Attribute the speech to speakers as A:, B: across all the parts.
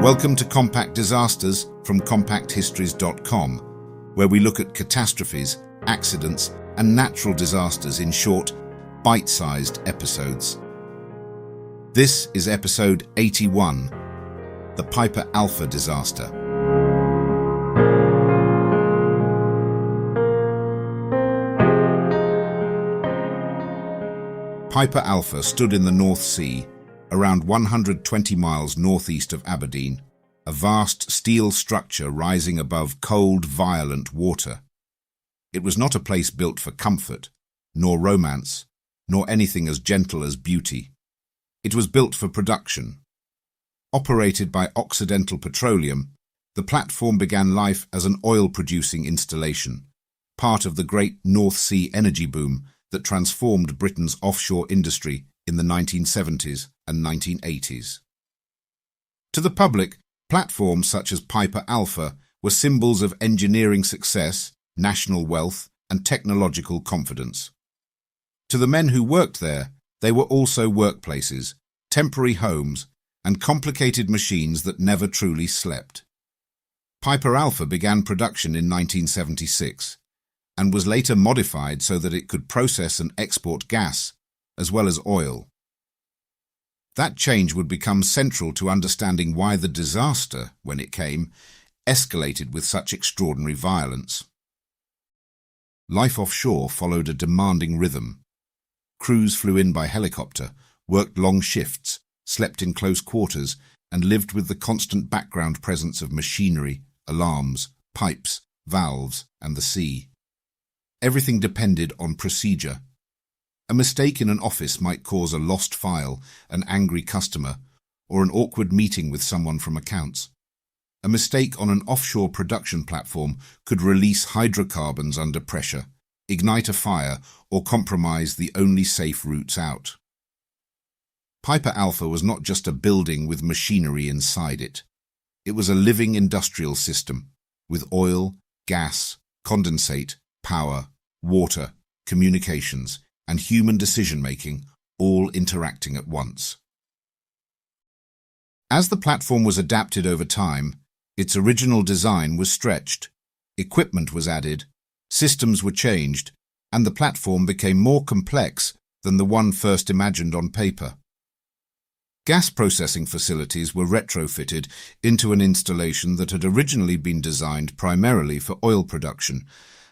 A: Welcome to Compact Disasters from compacthistories.com, where we look at catastrophes, accidents, and natural disasters in short, bite-sized episodes. This is episode 81, the Piper Alpha disaster. Piper Alpha stood in the North Sea, around 120 miles northeast of Aberdeen, a vast steel structure rising above cold, violent water. It was not a place built for comfort, nor romance, nor anything as gentle as beauty. It was built for production. Operated by Occidental Petroleum, the platform began life as an oil-producing installation, part of the great North Sea energy boom that transformed Britain's offshore industry in the 1970s and 1980s. To the public, platforms such as Piper Alpha were symbols of engineering success, national wealth, and technological confidence. To the men who worked there, they were also workplaces, temporary homes, and complicated machines that never truly slept. Piper Alpha began production in 1976 and was later modified so that it could process and export gas, as well as oil. That change would become central to understanding why the disaster, when it came, escalated with such extraordinary violence. Life offshore followed a demanding rhythm. Crews flew in by helicopter, worked long shifts, slept in close quarters, and lived with the constant background presence of machinery, alarms, pipes, valves, and the sea. Everything depended on procedure. A mistake in an office might cause a lost file, an angry customer, or an awkward meeting with someone from accounts. A mistake on an offshore production platform could release hydrocarbons under pressure, ignite a fire, or compromise the only safe routes out. Piper Alpha was not just a building with machinery inside it. It was a living industrial system, with oil, gas, condensate, power, water, communications, and human decision-making all interacting at once. As the platform was adapted over time, its original design was stretched, equipment was added, systems were changed, and the platform became more complex than the one first imagined on paper. Gas processing facilities were retrofitted into an installation that had originally been designed primarily for oil production,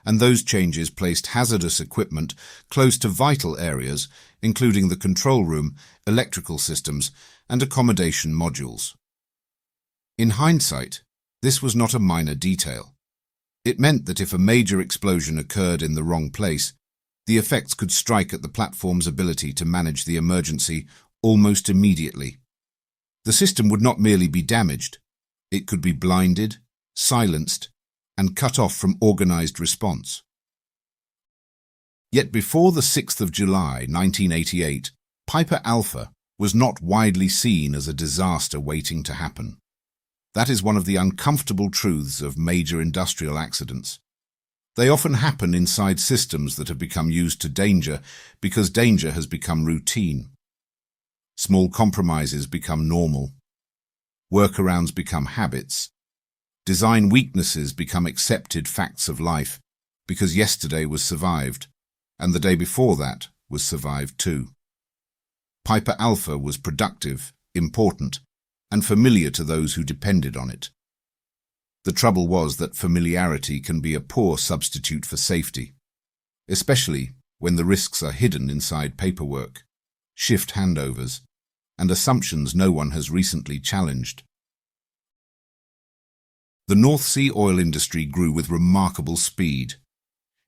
A: and those changes placed hazardous equipment close to vital areas, including the control room, electrical systems, and accommodation modules. In hindsight, this was not a minor detail. It meant that if a major explosion occurred in the wrong place, the effects could strike at the platform's ability to manage the emergency almost immediately. The system would not merely be damaged, it could be blinded, silenced, and cut off from organized response. Yet before the 6th of July 1988, Piper Alpha was not widely seen as a disaster waiting to happen. That is one of the uncomfortable truths of major industrial accidents. They often happen inside systems that have become used to danger because danger has become routine. Small compromises become normal. Workarounds become habits. Design weaknesses become accepted facts of life because yesterday was survived, and the day before that was survived too. Piper Alpha was productive, important, and familiar to those who depended on it. The trouble was that familiarity can be a poor substitute for safety, especially when the risks are hidden inside paperwork, shift handovers, and assumptions no one has recently challenged. The North Sea oil industry grew with remarkable speed.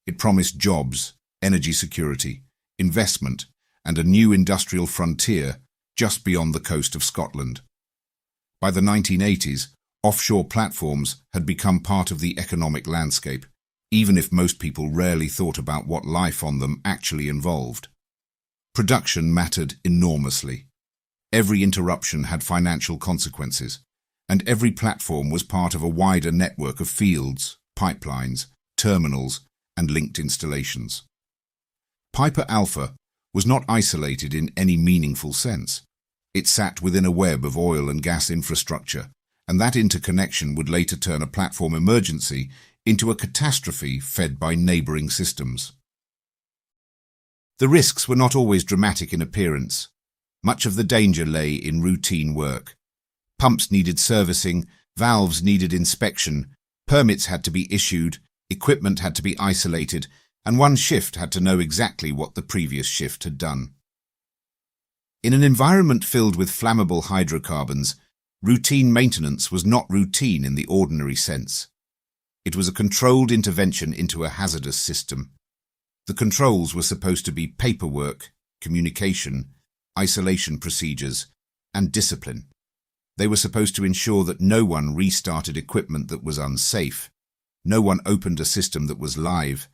A: It promised jobs, energy security, investment, and a new industrial frontier just beyond the coast of Scotland. By the 1980s, offshore platforms had become part of the economic landscape, even if most people rarely thought about what life on them actually involved. Production mattered enormously. Every interruption had financial consequences, and every platform was part of a wider network of fields, pipelines, terminals, and linked installations. Piper Alpha was not isolated in any meaningful sense. It sat within a web of oil and gas infrastructure and that interconnection would later turn a platform emergency into a catastrophe fed by neighbouring systems. The risks were not always dramatic in appearance. Much of the danger lay in routine work. Pumps needed servicing, valves needed inspection, permits had to be issued, equipment had to be isolated, and one shift had to know exactly what the previous shift had done. In an environment filled with flammable hydrocarbons, routine maintenance was not routine in the ordinary sense. It was a controlled intervention into a hazardous system. The controls were supposed to be paperwork, communication, isolation procedures, and discipline. They were supposed to ensure that no one restarted equipment that was unsafe, no one opened a system that was live,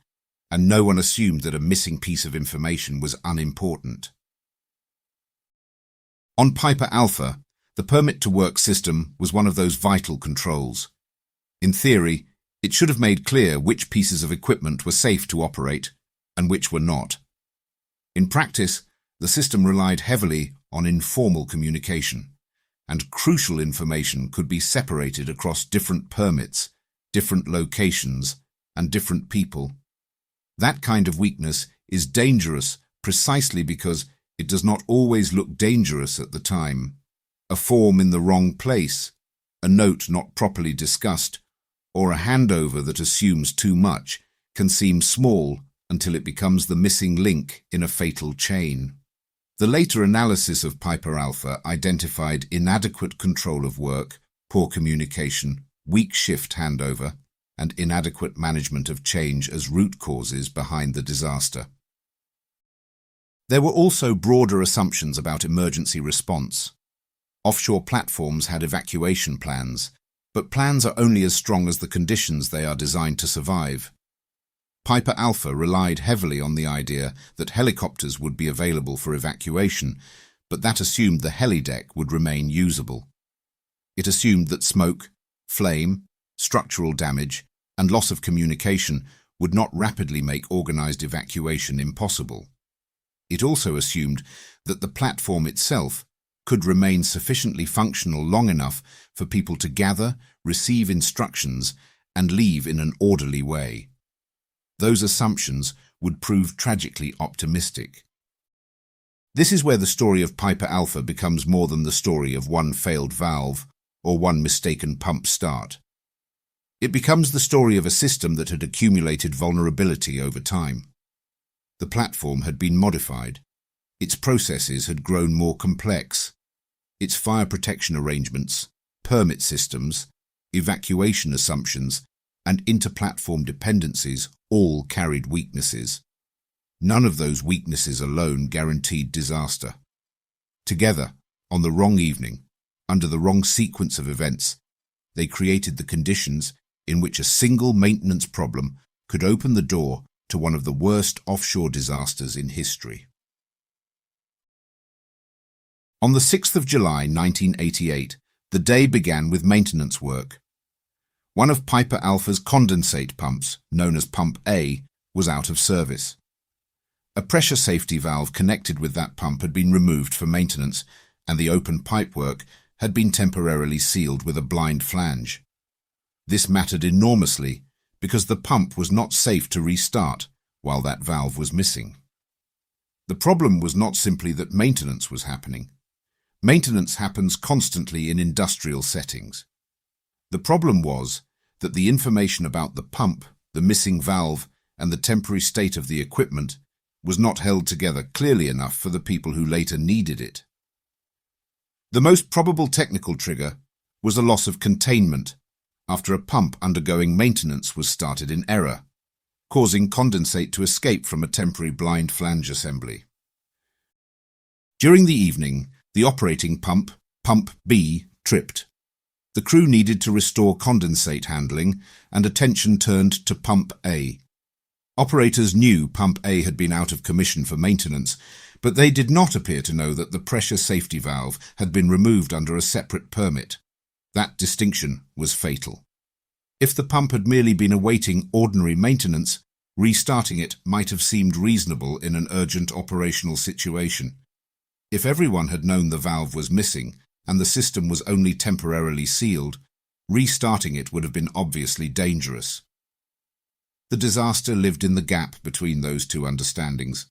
A: and no one assumed that a missing piece of information was unimportant. On Piper Alpha, the permit to work system was one of those vital controls. In theory, it should have made clear which pieces of equipment were safe to operate and which were not. In practice, the system relied heavily on informal communication, and crucial information could be separated across different permits, different locations, and different people. That kind of weakness is dangerous precisely because it does not always look dangerous at the time. A form in the wrong place, a note not properly discussed, or a handover that assumes too much can seem small until it becomes the missing link in a fatal chain. The later analysis of Piper Alpha identified inadequate control of work, poor communication, weak shift handover, and inadequate management of change as root causes behind the disaster. There were also broader assumptions about emergency response. Offshore platforms had evacuation plans, but plans are only as strong as the conditions they are designed to survive. Piper Alpha relied heavily on the idea that helicopters would be available for evacuation, but that assumed the helideck would remain usable. It assumed that smoke, flame, structural damage, and loss of communication would not rapidly make organized evacuation impossible. It also assumed that the platform itself could remain sufficiently functional long enough for people to gather, receive instructions, and leave in an orderly way. Those assumptions would prove tragically optimistic. This is where the story of Piper Alpha becomes more than the story of one failed valve or one mistaken pump start. It becomes the story of a system that had accumulated vulnerability over time. The platform had been modified. Its processes had grown more complex. Its fire protection arrangements, permit systems, evacuation assumptions, and inter-platform dependencies all carried weaknesses. None of those weaknesses alone guaranteed disaster. Together, on the wrong evening, under the wrong sequence of events, they created the conditions in which a single maintenance problem could open the door to one of the worst offshore disasters in history. On the 6th of July 1988, the day began with maintenance work. One of Piper Alpha's condensate pumps, known as Pump A, was out of service. A pressure safety valve connected with that pump had been removed for maintenance, and the open pipework had been temporarily sealed with a blind flange. This mattered enormously because the pump was not safe to restart while that valve was missing. The problem was not simply that maintenance was happening. Maintenance happens constantly in industrial settings. The problem was that the information about the pump, the missing valve, and the temporary state of the equipment was not held together clearly enough for the people who later needed it. The most probable technical trigger was a loss of containment after a pump undergoing maintenance was started in error, causing condensate to escape from a temporary blind flange assembly. During the evening, the operating pump, Pump B, tripped. The crew needed to restore condensate handling, and attention turned to Pump A. Operators knew Pump A had been out of commission for maintenance, but they did not appear to know that the pressure safety valve had been removed under a separate permit. That distinction was fatal. If the pump had merely been awaiting ordinary maintenance, restarting it might have seemed reasonable in an urgent operational situation. If everyone had known the valve was missing and the system was only temporarily sealed, Restarting it would have been obviously dangerous. The disaster lived in the gap between those two understandings.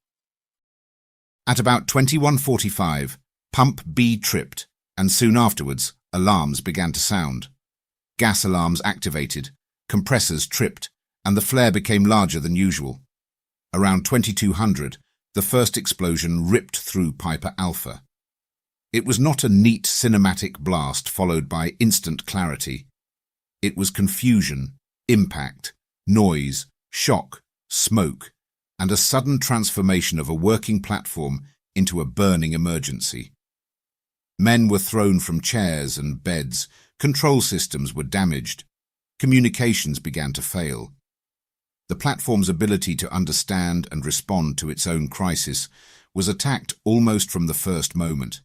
A: At about 21:45, Pump B tripped, and soon afterwards, alarms began to sound. Gas alarms activated, compressors tripped, and the flare became larger than usual. Around 2200, the first explosion ripped through Piper Alpha. It was not a neat cinematic blast followed by instant clarity. It was confusion, impact, noise, shock, smoke, and a sudden transformation of a working platform into a burning emergency. Men were thrown from chairs and beds, control systems were damaged, communications began to fail. The platform's ability to understand and respond to its own crisis was attacked almost from the first moment.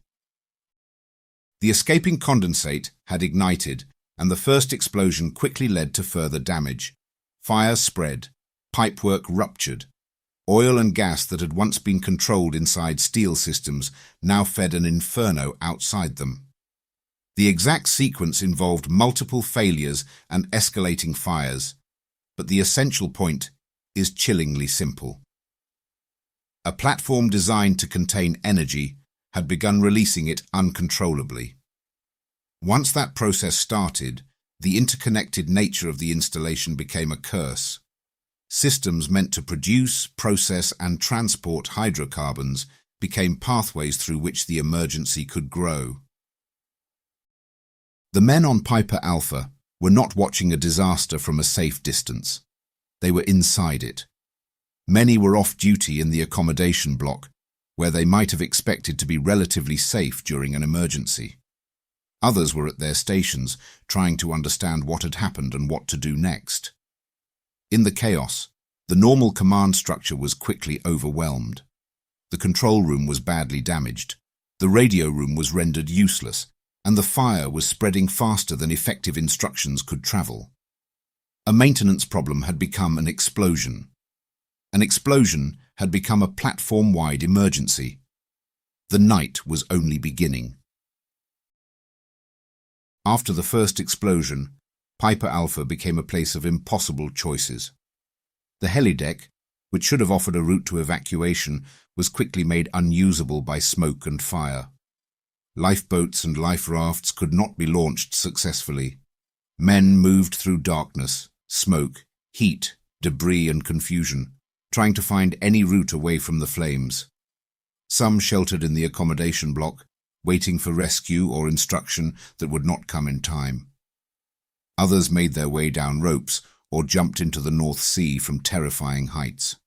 A: The escaping condensate had ignited, and the first explosion quickly led to further damage. Fire spread, pipework ruptured. Oil and gas that had once been controlled inside steel systems now fed an inferno outside them. The exact sequence involved multiple failures and escalating fires, but the essential point is chillingly simple. A platform designed to contain energy had begun releasing it uncontrollably. Once that process started, the interconnected nature of the installation became a curse. Systems meant to produce, process, and transport hydrocarbons became pathways through which the emergency could grow. The men on Piper Alpha were not watching a disaster from a safe distance. They were inside it. Many were off duty in the accommodation block, where they might have expected to be relatively safe during an emergency. Others were at their stations, trying to understand what had happened and what to do next. In the chaos, the normal command structure was quickly overwhelmed. The control room was badly damaged, the radio room was rendered useless, and the fire was spreading faster than effective instructions could travel. A maintenance problem had become an explosion. An explosion had become a platform-wide emergency. The night was only beginning. After the first explosion, Piper Alpha became a place of impossible choices. The helideck, which should have offered a route to evacuation, was quickly made unusable by smoke and fire. Lifeboats and life rafts could not be launched successfully. Men moved through darkness, smoke, heat, debris and confusion, trying to find any route away from the flames. Some sheltered in the accommodation block, waiting for rescue or instruction that would not come in time. Others made their way down ropes or jumped into the North Sea from terrifying heights.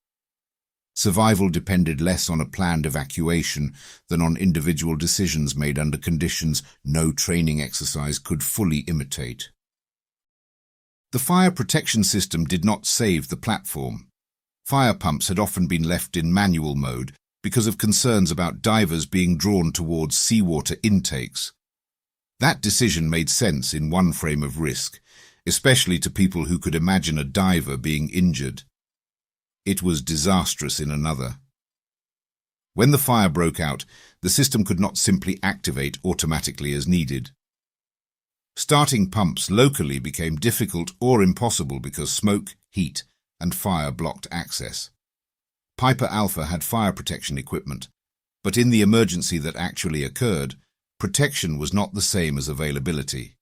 A: Survival depended less on a planned evacuation than on individual decisions made under conditions no training exercise could fully imitate. The fire protection system did not save the platform. Fire pumps had often been left in manual mode because of concerns about divers being drawn towards seawater intakes. That decision made sense in one frame of risk, especially to people who could imagine a diver being injured. It was disastrous in another. When the fire broke out, the system could not simply activate automatically as needed. Starting pumps locally became difficult or impossible because smoke, heat, and fire blocked access. Piper Alpha had fire protection equipment, but in the emergency that actually occurred, protection was not the same as availability.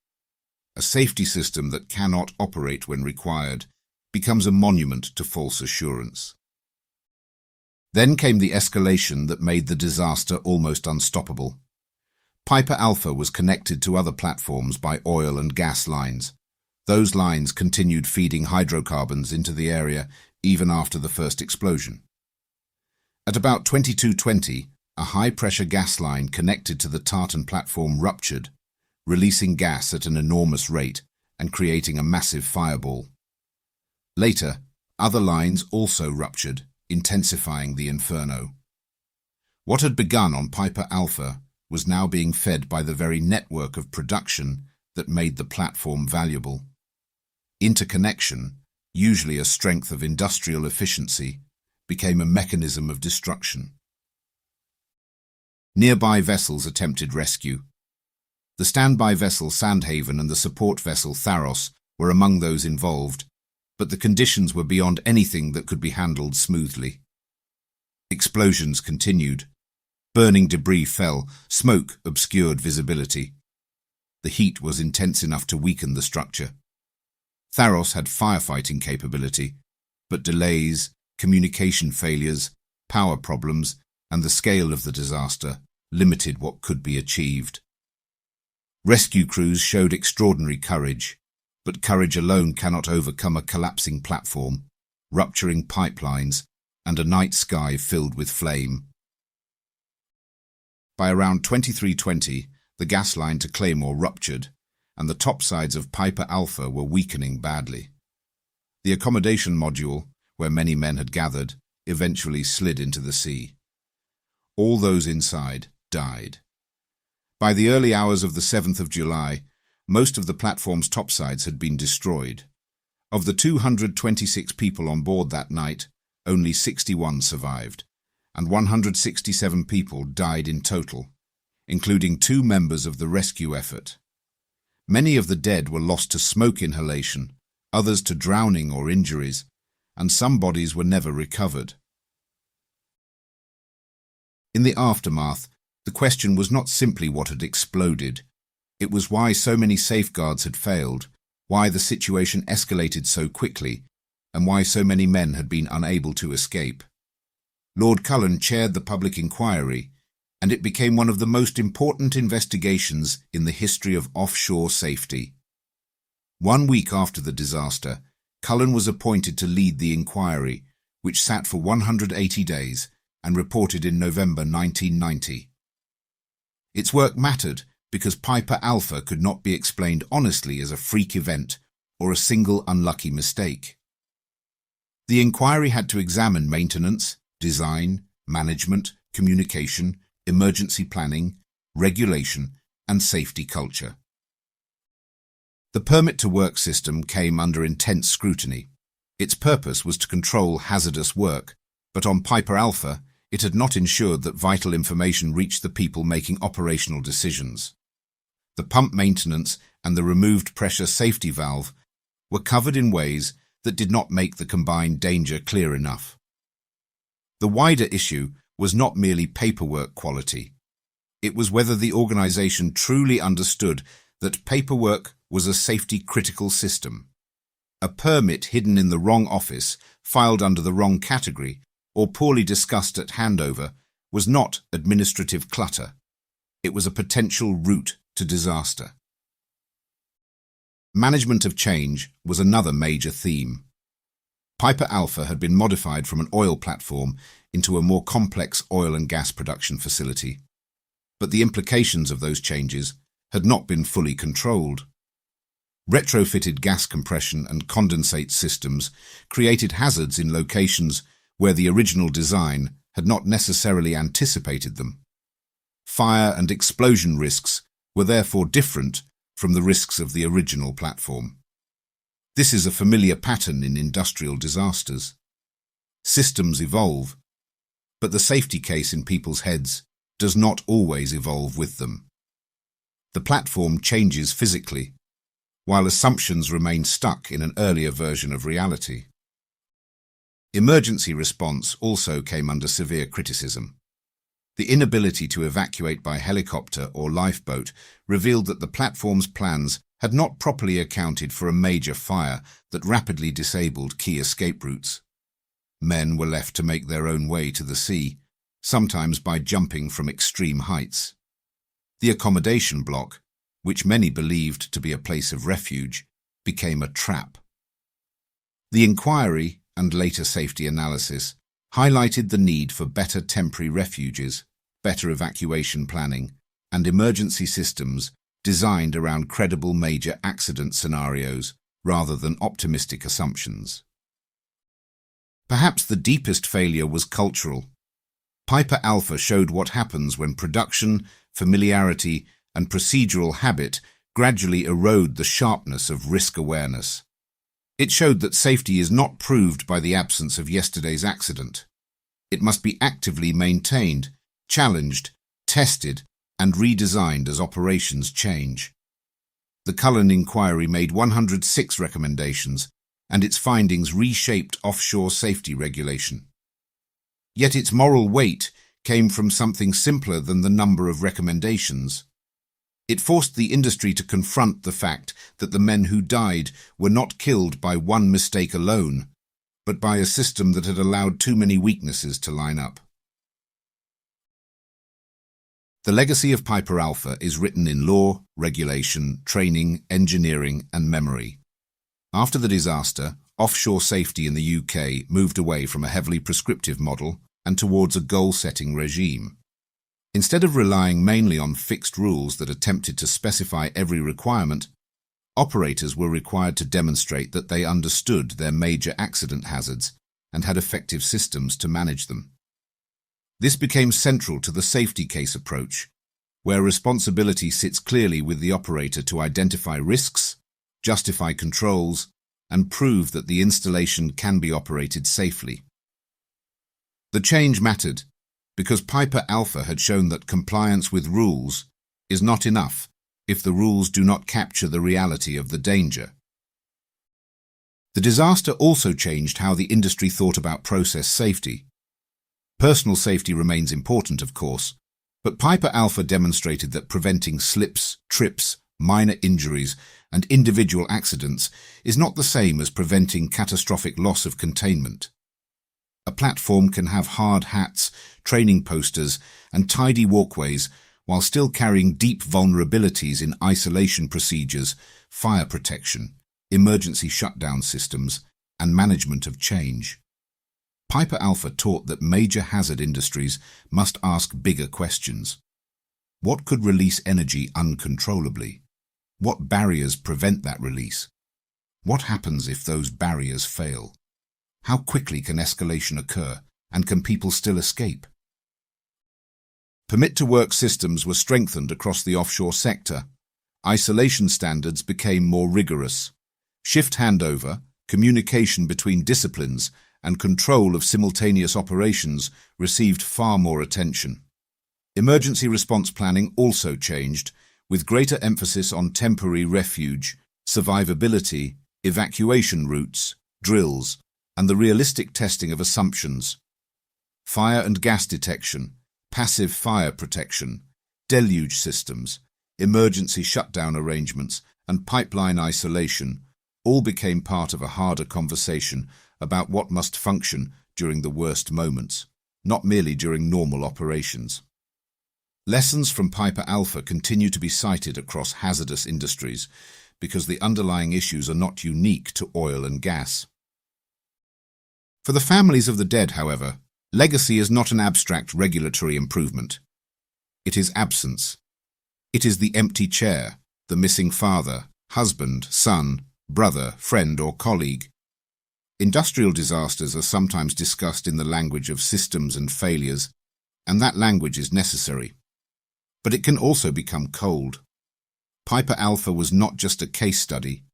A: A safety system that cannot operate when required becomes a monument to false assurance. Then came the escalation that made the disaster almost unstoppable. Piper Alpha was connected to other platforms by oil and gas lines. Those lines continued feeding hydrocarbons into the area even after the first explosion. At about 22:20, a high-pressure gas line connected to the tartan platform ruptured, releasing gas at an enormous rate and creating a massive fireball. Later, other lines also ruptured, intensifying the inferno. What had begun on Piper Alpha was now being fed by the very network of production that made the platform valuable. Interconnection, usually a strength of industrial efficiency, became a mechanism of destruction. Nearby vessels attempted rescue. The standby vessel Sandhaven and the support vessel Tharos were among those involved, but the conditions were beyond anything that could be handled smoothly. Explosions continued. Burning debris fell, smoke obscured visibility. The heat was intense enough to weaken the structure. Tharos had firefighting capability, but delays, communication failures, power problems, and the scale of the disaster limited what could be achieved. Rescue crews showed extraordinary courage, but courage alone cannot overcome a collapsing platform, rupturing pipelines, and a night sky filled with flame. By around 2320, the gas line to Claymore ruptured, and the topsides of Piper Alpha were weakening badly. The accommodation module, where many men had gathered, eventually slid into the sea. All those inside died. By the early hours of the 7th of July, most of the platform's topsides had been destroyed. Of the 226 people on board that night, only 61 survived, and 167 people died in total, including 2 members of the rescue effort. Many of the dead were lost to smoke inhalation, others to drowning or injuries, and some bodies were never recovered. In the aftermath, the question was not simply what had exploded. It was why so many safeguards had failed, why the situation escalated so quickly, and why so many men had been unable to escape. Lord Cullen chaired the public inquiry, and it became one of the most important investigations in the history of offshore safety. 1 week after the disaster, Cullen was appointed to lead the inquiry, which sat for 180 days and reported in November 1990. Its work mattered because Piper Alpha could not be explained honestly as a freak event or a single unlucky mistake. The inquiry had to examine maintenance, design, management, communication, emergency planning, regulation, and safety culture. The permit-to-work system came under intense scrutiny. Its purpose was to control hazardous work, but on Piper Alpha, it had not ensured that vital information reached the people making operational decisions. The pump maintenance and the removed pressure safety valve were covered in ways that did not make the combined danger clear enough. The wider issue was not merely paperwork quality. It was whether the organization truly understood that paperwork was a safety-critical system. A permit hidden in the wrong office, filed under the wrong category, or poorly discussed at handover was not administrative clutter. It was a potential route to disaster. Management of change was another major theme. Piper Alpha had been modified from an oil platform into a more complex oil and gas production facility, but the implications of those changes had not been fully controlled. Retrofitted gas compression and condensate systems created hazards in locations where the original design had not necessarily anticipated them. Fire and explosion risks were therefore different from the risks of the original platform. This is a familiar pattern in industrial disasters. Systems evolve, but the safety case in people's heads does not always evolve with them. The platform changes physically, while assumptions remain stuck in an earlier version of reality. Emergency response also came under severe criticism. The inability to evacuate by helicopter or lifeboat revealed that the platform's plans had not properly accounted for a major fire that rapidly disabled key escape routes. Men were left to make their own way to the sea, sometimes by jumping from extreme heights. The accommodation block, which many believed to be a place of refuge, became a trap. The inquiry and later safety analysis highlighted the need for better temporary refuges, better evacuation planning, and emergency systems designed around credible major accident scenarios rather than optimistic assumptions. Perhaps the deepest failure was cultural. Piper Alpha showed what happens when production, familiarity, and procedural habit gradually erode the sharpness of risk awareness. It showed that safety is not proved by the absence of yesterday's accident. It must be actively maintained, challenged, tested, and redesigned as operations change. The Cullen Inquiry made 106 recommendations, and its findings reshaped offshore safety regulation. Yet its moral weight came from something simpler than the number of recommendations. It forced the industry to confront the fact that the men who died were not killed by one mistake alone, but by a system that had allowed too many weaknesses to line up. The legacy of Piper Alpha is written in law, regulation, training, engineering, and memory. After the disaster, offshore safety in the UK moved away from a heavily prescriptive model and towards a goal-setting regime. Instead of relying mainly on fixed rules that attempted to specify every requirement, operators were required to demonstrate that they understood their major accident hazards and had effective systems to manage them. This became central to the safety case approach, where responsibility sits clearly with the operator to identify risks, justify controls, and prove that the installation can be operated safely. The change mattered because Piper Alpha had shown that compliance with rules is not enough if the rules do not capture the reality of the danger. The disaster also changed how the industry thought about process safety. Personal safety remains important, of course, but Piper Alpha demonstrated that preventing slips, trips, minor injuries, and individual accidents is not the same as preventing catastrophic loss of containment. A platform can have hard hats, training posters, and tidy walkways while still carrying deep vulnerabilities in isolation procedures, fire protection, emergency shutdown systems, and management of change. Piper Alpha taught that major hazard industries must ask bigger questions. What could release energy uncontrollably? What barriers prevent that release? What happens if those barriers fail? How quickly can escalation occur, and can people still escape? Permit-to-work systems were strengthened across the offshore sector. Isolation standards became more rigorous. Shift handover, communication between disciplines, and control of simultaneous operations received far more attention. Emergency response planning also changed, with greater emphasis on temporary refuge, survivability, evacuation routes, drills, and the realistic testing of assumptions. Fire and gas detection, passive fire protection, deluge systems, emergency shutdown arrangements, and pipeline isolation all became part of a harder conversation about what must function during the worst moments, not merely during normal operations. Lessons from Piper Alpha continue to be cited across hazardous industries because the underlying issues are not unique to oil and gas. For the families of the dead, however, legacy is not an abstract regulatory improvement. It is absence. It is the empty chair, the missing father, husband, son, brother, friend, or colleague. Industrial disasters are sometimes discussed in the language of systems and failures, and that language is necessary. But it can also become cold. Piper Alpha was not just a case study.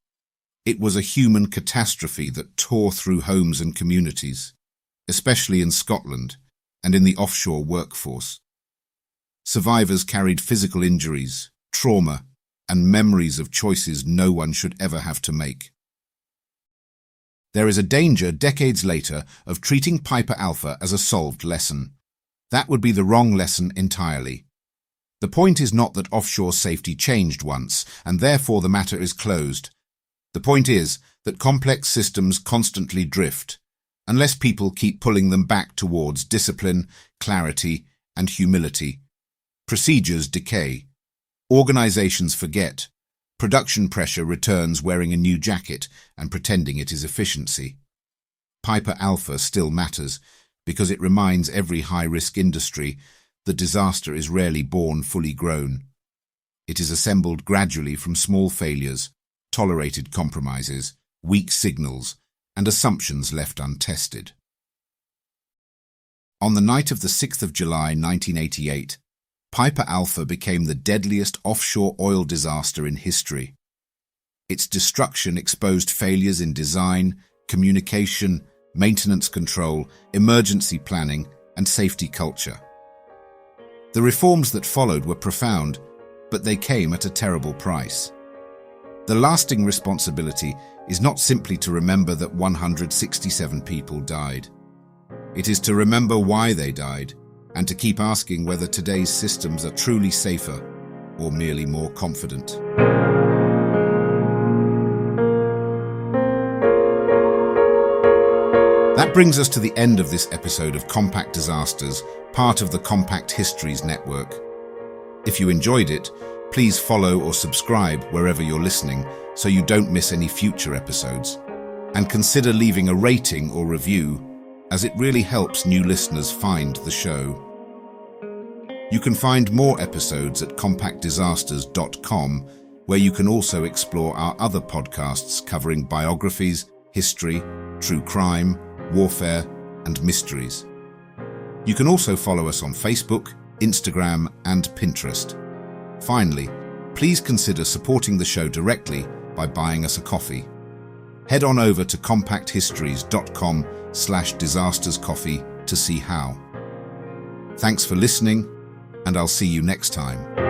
A: It was a human catastrophe that tore through homes and communities, especially in Scotland and in the offshore workforce. Survivors carried physical injuries, trauma, and memories of choices no one should ever have to make. There is a danger decades later of treating Piper Alpha as a solved lesson. That would be the wrong lesson entirely. The point is not that offshore safety changed once, and therefore the matter is closed. The point is that complex systems constantly drift, unless people keep pulling them back towards discipline, clarity, and humility. Procedures decay. Organizations forget. Production pressure returns wearing a new jacket and pretending it is efficiency. Piper Alpha still matters because it reminds every high-risk industry that disaster is rarely born fully grown. It is assembled gradually from small failures, tolerated compromises, weak signals, and assumptions left untested. On the night of the 6th of July 1988, Piper Alpha became the deadliest offshore oil disaster in history. Its destruction exposed failures in design, communication, maintenance control, emergency planning, and safety culture. The reforms that followed were profound, but they came at a terrible price. The lasting responsibility is not simply to remember that 167 people died. It is to remember why they died, and to keep asking whether today's systems are truly safer or merely more confident. That brings us to the end of this episode of Compact Disasters, part of the Compact Histories Network. If you enjoyed it, please follow or subscribe wherever you're listening so you don't miss any future episodes. And consider leaving a rating or review, as it really helps new listeners find the show. You can find more episodes at compactdisasters.com, where you can also explore our other podcasts covering biographies, history, true crime, warfare, and mysteries. You can also follow us on Facebook, Instagram, and Pinterest. Finally, please consider supporting the show directly by buying us a coffee. Head on over to compacthistories.com/disasterscoffee to see how. Thanks for listening, and I'll see you next time.